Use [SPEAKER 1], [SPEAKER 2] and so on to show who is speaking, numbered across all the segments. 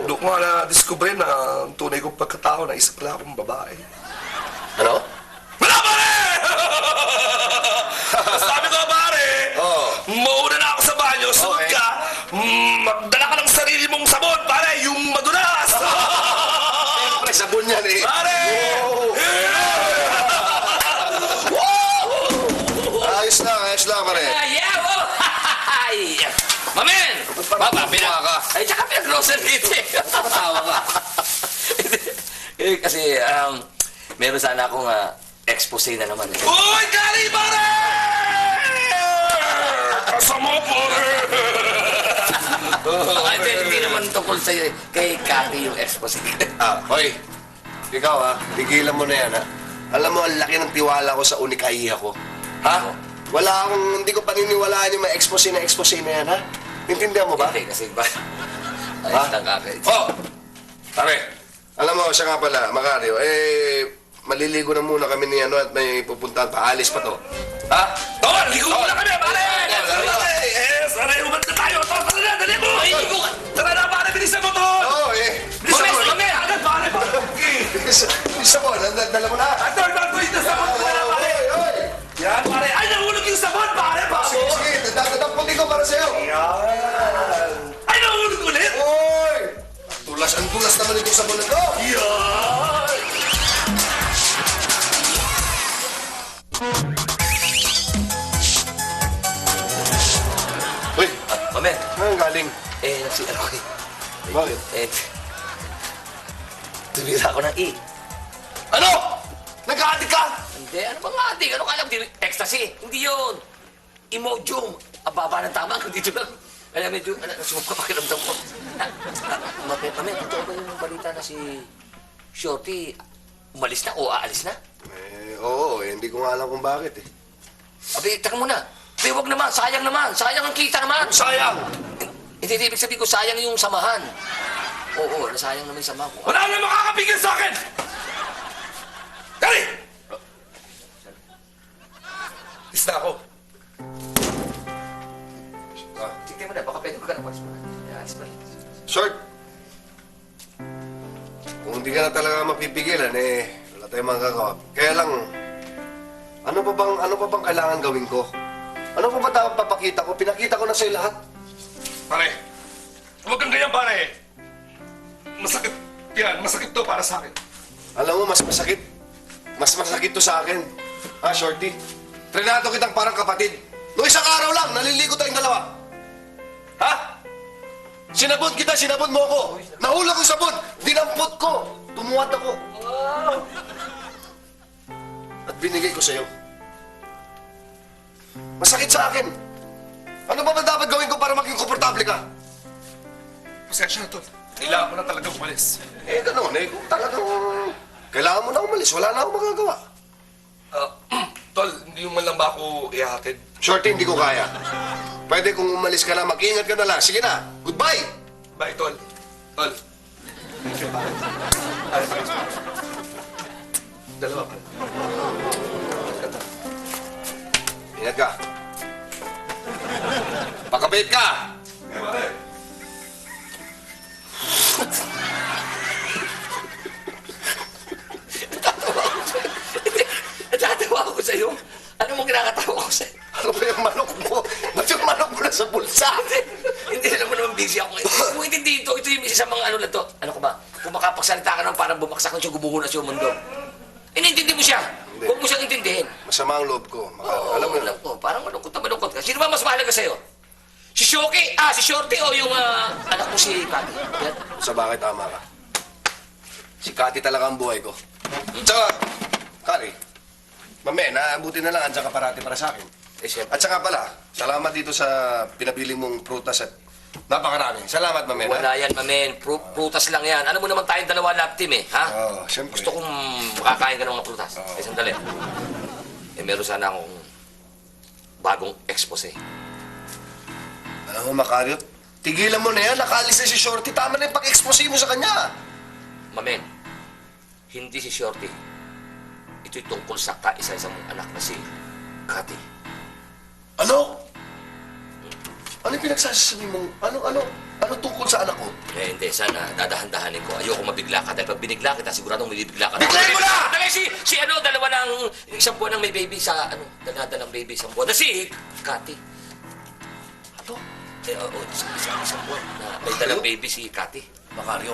[SPEAKER 1] Doon ko nga na-discover na ang tunay kong pagkatao na isa pala akong babae.
[SPEAKER 2] Ano?
[SPEAKER 1] Wala, pare! Sabi ko, pare, mauna na ako sa banyo, sunod
[SPEAKER 2] Okay.
[SPEAKER 1] ka, magdala ka ng sarili mong sabon, pare, yung madulas!
[SPEAKER 2] Siyempre, sabon yan eh.
[SPEAKER 1] Pare!
[SPEAKER 2] Ayos lang, pare.
[SPEAKER 3] Yeah, oh! Mamen! Baba,
[SPEAKER 2] Tuwa ka.
[SPEAKER 3] Ay, tsaka pinag-grocery dito eh.
[SPEAKER 2] Patawa ka.
[SPEAKER 3] Kasi, meron sana akong expose na naman.
[SPEAKER 1] Uy, Kari, pare! Kasama, pare!
[SPEAKER 3] Hindi naman tungkol sa'yo eh. Kay Cathy yung expose.
[SPEAKER 2] Hoy. Ikaw tigilan mo na yan Alam mo, ang laki ng tiwala ko sa unikaiha ko. Hindi ko paniniwalaan yung expose na yan, Intindihan mo ba?
[SPEAKER 3] Hindi, kasi ba? Ayos lang kakay.
[SPEAKER 2] Pare, alam mo, siya nga pala, Macario, maliligo na muna kami ni at may pupuntahan pa. Alis pa to.
[SPEAKER 1] Tol, ligo muna kami, pare! Sana umat na tayo. Tol, tara na, dali mo! Tara na, pare, bilisan mo, Tol! Bilisan mo, Tol! Agad, pare, pare!
[SPEAKER 2] Bilisan mo, dala mo na.
[SPEAKER 1] Tol, bagoy na sabon ko na, pare! Yan, pare! Ay, nahulog yung sabon, pare!
[SPEAKER 2] Sige, dadamputin ko para sa'yo.
[SPEAKER 1] Yan! Ay, nahulog ulit!
[SPEAKER 2] Hoy! Ang tulas naman itong sabon na to.
[SPEAKER 1] Yan!
[SPEAKER 2] Uy,
[SPEAKER 3] Mamen,
[SPEAKER 2] ang galing.
[SPEAKER 3] nagsiano ko eh.
[SPEAKER 2] Bakit?
[SPEAKER 3] Tumira ako ng E.
[SPEAKER 2] Ano? Nag-aadik ka?
[SPEAKER 3] Hindi, ano bang adik? Ano ka alam? Ecstasy. Hindi yun. Imodium. Ang baba ng tama. Dito lang. Alam, medyo, sumukha pakiramdam ko. Mamen, totoo ba yung balita na si Shorty umalis na o aalis na?
[SPEAKER 2] Oo, hindi ko nga alam kung bakit
[SPEAKER 3] Abi, taka muna. Abi, wag naman. Sayang naman. Sayang ang kita naman.
[SPEAKER 2] Sayang!
[SPEAKER 3] Hindi, ibig sabihin ko, sayang yung samahan. Oo, nasayang naman yung samahan ko.
[SPEAKER 1] Wala na makakapigil sa akin! Kari! Tis na ako.
[SPEAKER 3] Tignan mo na, baka pwede ko ka na palis mo na. Alis pa rin.
[SPEAKER 2] Short! Kung hindi ka na talaga mapipigilan, wala tayong magagawa. Kaya lang, ano pa bang kailangan gawin ko? Ano pa ba dapat papakita ko? Pinakita ko na sa'yo lahat.
[SPEAKER 1] Pare, huwag kang ganyan, pare. Masakit yan. Masakit to para sa akin.
[SPEAKER 2] Alam mo, mas masakit. Mas masakit to sa akin. Shorty? Trinado kitang parang kapatid. Noong isang araw lang, naliligo tayong dalawa. Sinabon kita, sinabon mo ako. Nahulog ang sabon, dinampot ko. Tumuwat ako. At binigay ko sa'yo. Masakit sa akin. Ano ba dapat gawin ko para maging komportable ka?
[SPEAKER 1] Pasensya na, Tol. Kailangan ko na talaga umalis.
[SPEAKER 2] Ganun. Kung talagang kailangan mo na umalis, wala na akong magagawa.
[SPEAKER 1] Tol, hindi mo man lang ba ako ihatid?
[SPEAKER 2] Shorty, hindi ko kaya. Pwede kung umalis ka na, mag-ingat ka na lang. Sige na, goodbye!
[SPEAKER 1] Bye, Tol. Tol. Thank you, pare. Dalawa pa.
[SPEAKER 2] Ingat ka. Pakabait ka!
[SPEAKER 1] Eh, pare.
[SPEAKER 3] Natatawa ako sa'yo. Ano mong kinakatawa ko sa'yo?
[SPEAKER 2] Ano ba yung manok mo? Ba't yung manok mo nasa bulsa?
[SPEAKER 3] Hindi alam mo naman busy ako. Kung hindi dito, ito yung isa sa mga ano na to. Ano ko ba? Kung makapagsalita ka naman parang bumaksak na siya, gumuhunas yung mundo. Inintindi mo siya.
[SPEAKER 2] Hindi.
[SPEAKER 3] Huwag mo siyang intindihin.
[SPEAKER 2] Masama ang loob ko.
[SPEAKER 3] Oo,
[SPEAKER 2] Alam mo
[SPEAKER 3] alam ko. Parang malungkot na malungkot ka. Sino ba mas mahalaga sa'yo? Si Shoki? Si Shorty o yung anak mo si Cathy? Yan.
[SPEAKER 2] sa bakit tama ka. Si Cathy talaga ang buhay ko. Tsaka, Kari, buti na lang andyan ka parati para sa akin.
[SPEAKER 3] Siyempre.
[SPEAKER 2] At saka pala, salamat dito sa pinabili mong prutas at napakarami. Salamat, Mamen.
[SPEAKER 3] Wala yan, mamen. Prutas lang yan. Alam mo naman tayong dalawa lab team eh, ha?
[SPEAKER 2] Oo, siyempre.
[SPEAKER 3] Gusto kong makakain ka ng mga prutas. Sandali. Meron sana akong bagong expose.
[SPEAKER 2] Alam mo, Macario, tigilan mo na yan. Nakalis na si Shorty. Tama na yung pag-expose mo sa kanya.
[SPEAKER 3] Mamen, hindi si Shorty. Ito'y tungkol sa kaisa-isa mong anak na si Cathy.
[SPEAKER 2] Ano? Ano yung pinagsasabi mong, ano tungkol sa anak ko?
[SPEAKER 3] Eh, hindi. Sana, dadahan-dahanin ko. Ayoko mabigla ka. Dahil pag binigla kita, siguradong may bibigla ka.
[SPEAKER 2] Biglayin mo na!
[SPEAKER 3] Dahil isang buwan ng may baby sa, daladalang baby, isang buwan. Na si Cathy.
[SPEAKER 2] Ano?
[SPEAKER 3] Eh, oo, isang buwan na may dalang baby si Cathy.
[SPEAKER 2] Macario,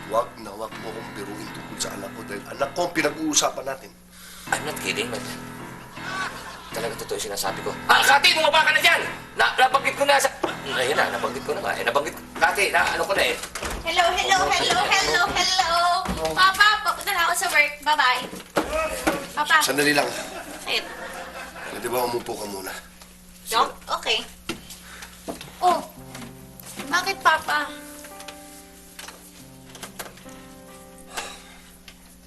[SPEAKER 2] wag mo akong biruin tungkol sa anak ko dahil anak ko ang pinag-uusapan natin.
[SPEAKER 3] I'm not kidding, man. Talaga totoo yung sinasabi ko. Cathy, bumaba ka na dyan! Nabanggit ko na sa... Ayun na, nabanggit ko na nga. Nabanggit ko. Cathy, ano ko na eh.
[SPEAKER 4] Hello. Papa, papunta na ako sa work. Bye-bye. Papa.
[SPEAKER 2] Sandali lang.
[SPEAKER 4] Bakit?
[SPEAKER 2] Pwede ba umupo ka muna?
[SPEAKER 4] Doc? Okay. Oh, bakit, Papa?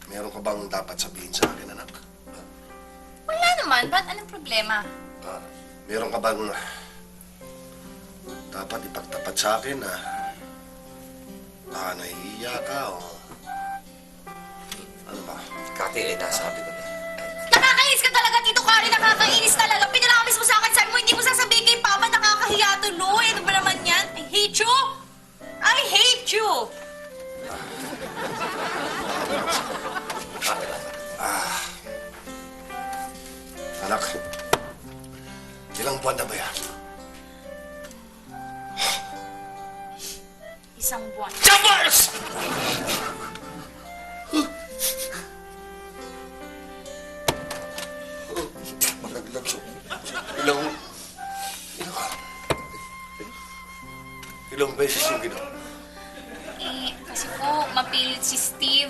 [SPEAKER 2] Meron ka bang dapat sabihin sa akin, anak?
[SPEAKER 4] Wala naman. Ba't anong problema?
[SPEAKER 2] Meron ka bang dapat ipagtapat sa akin na nahihiya ka o ano ba?
[SPEAKER 3] Cathy, nasabi ko na.
[SPEAKER 4] Nakakainis ka talaga, Tito Kari. Nakakainis talaga. Pinalamis mo sa akin, sabi mo, hindi mo sasabihin kay Papa. Nakakahiya tuloy. Ano ba naman yan? I hate you. I hate you.
[SPEAKER 2] Anak, ilang buwan na ba yan?
[SPEAKER 4] Isang buwan.
[SPEAKER 3] Jumpers!
[SPEAKER 2] Malaglag siya. Ilang beses yung ginawa?
[SPEAKER 4] Eh, kasi po, mapilit si Steve.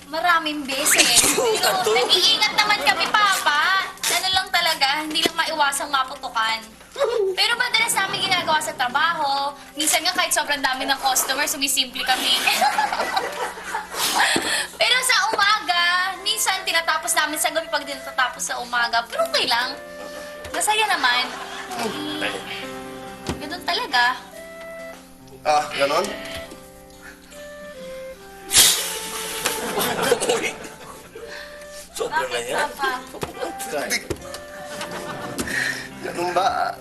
[SPEAKER 4] Maraming beses. Pero nag-iingat naman kami, Papa. Ano lang talaga, hindi lang maiwasang maputukan. Pero madalas namin ginagawa sa trabaho. Minsan nga kahit sobrang dami ng customer, sumisimple kami. Pero sa umaga, minsan tinatapos namin sa gabi pag di natatapos sa umaga. Pero okay lang. Masaya naman. Ganun talaga.
[SPEAKER 2] Ganon?
[SPEAKER 3] Uy! Sobrang na
[SPEAKER 4] Bakit,
[SPEAKER 3] yan.
[SPEAKER 4] Papa?
[SPEAKER 2] Hindi. Ganon ba?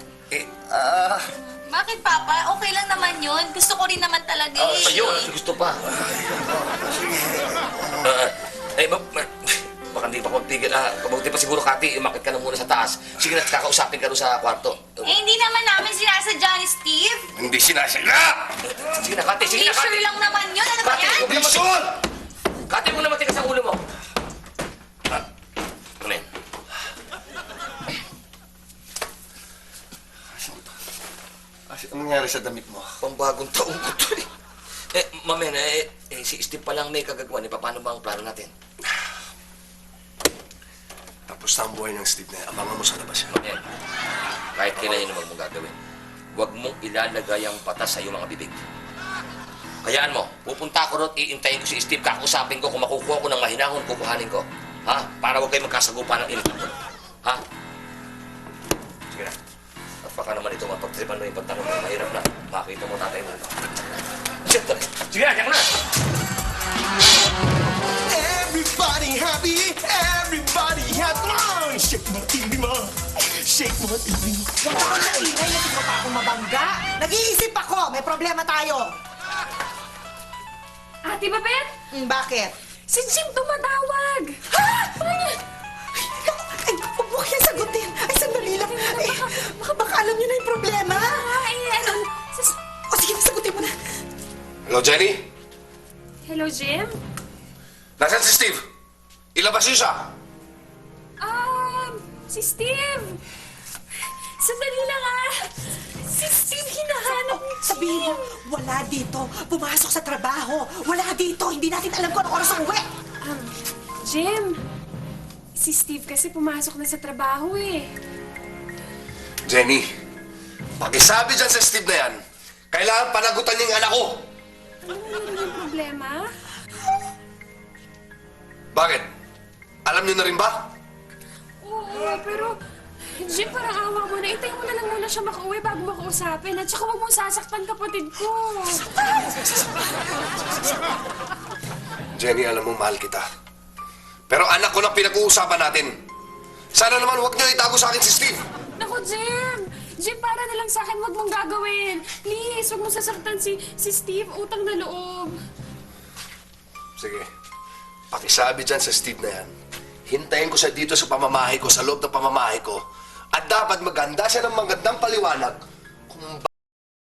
[SPEAKER 4] Bakit, Papa? Okay lang naman yun. Gusto ko rin naman talaga eh.
[SPEAKER 3] Ayun, gusto pa. Baka hindi pa kontigil. Kabuti pa siguro, Cathy, umakit ka na muna sa taas. Sige na, kakausapin ka doon sa kwarto.
[SPEAKER 4] Eh, hindi naman namin sinasadya ni Steve.
[SPEAKER 2] Hindi sinasadya!
[SPEAKER 3] Sige na, Cathy, sige na,
[SPEAKER 4] Sure
[SPEAKER 3] Cathy.
[SPEAKER 4] lang naman yun. Ano ba
[SPEAKER 3] Cathy,
[SPEAKER 4] yan?
[SPEAKER 3] huwag na
[SPEAKER 2] Bison!
[SPEAKER 3] Cathy, huwag na matigas ang ulo mo. Ano yan?
[SPEAKER 2] Ano nangyari sa damit mo?
[SPEAKER 3] Pambagong taong ko to eh. Mamen, si Steve pa lang may kagagawa. Paano ba ang plano natin?
[SPEAKER 2] Tapos na ang buhay ng Steve na yan. Abangan mo sa labas yan.
[SPEAKER 3] Mamen, kahit kailan yun mong gagawin, huwag mong ilalagay ang patas sa iyong mga bibig. Hayaan mo, pupunta ako ron, iintayin ko si Steve, kakusapin ko, kung makukuha ko ng mahinahon, kukuhanin ko. Ha? Para huwag kayo magkasagupa ng init. Ha? Sige na. At baka naman ito mapagtripan mo yung pagtanong mo, mahirap na. Makita mo tatay mo. Sige na, tiyak na!
[SPEAKER 5] Everybody happy, everybody happy. Shake mo tindi mo, shake mo tindi mo.
[SPEAKER 6] Huwag ako naingay, hindi ko pa ako mabangga. Nag-iisip ako, may problema tayo.
[SPEAKER 7] Ate Babet,
[SPEAKER 6] Bakit?
[SPEAKER 7] si Jim tumatawag.
[SPEAKER 6] Ha? Ay, huwag mo kaya sagutin. Ay, sandali lang. Ay, baka alam niyo na yung problema. O sige, sagutin mo na.
[SPEAKER 2] Hello, Jenny?
[SPEAKER 7] Hello, Jim?
[SPEAKER 2] Nasaan si Steve? Ilabas niyo siya!
[SPEAKER 7] Si Steve. Sandali lang Si Steve hinahanap ni
[SPEAKER 6] Sabihin mo, wala dito. Pumasok sa trabaho. Wala dito. Hindi natin alam kung anong oras ang uwi.
[SPEAKER 7] Jim, si Steve kasi pumasok na sa trabaho eh.
[SPEAKER 2] Jenny, pakisabi dyan sa Steve na yan, kailangan panagutan niya yung anak ko.
[SPEAKER 7] Ano yung problema?
[SPEAKER 2] Bakit? Alam niyo na rin ba?
[SPEAKER 7] Oo, pero Jim, parang awa mo na. Itay mo na lang muna siya makauwi bago makausapin. At saka huwag mong sasaktan kapatid ko.
[SPEAKER 2] Jenny, alam mo, mahal kita. Pero anak ko na pinag-uusapan natin. Sana naman huwag niyo itago sa akin si Steve.
[SPEAKER 7] Naku, Jim! Jim, para na lang sa akin, wag mong gagawin. Please, wag mong sasaktan si Steve. Utang na loob.
[SPEAKER 2] Sige. Pakisabi dyan sa Steve na yan. Hintayin ko siya dito sa pamamahay ko, sa loob ng pamamahay ko. At dapat maganda siya ng magandang paliwanag kung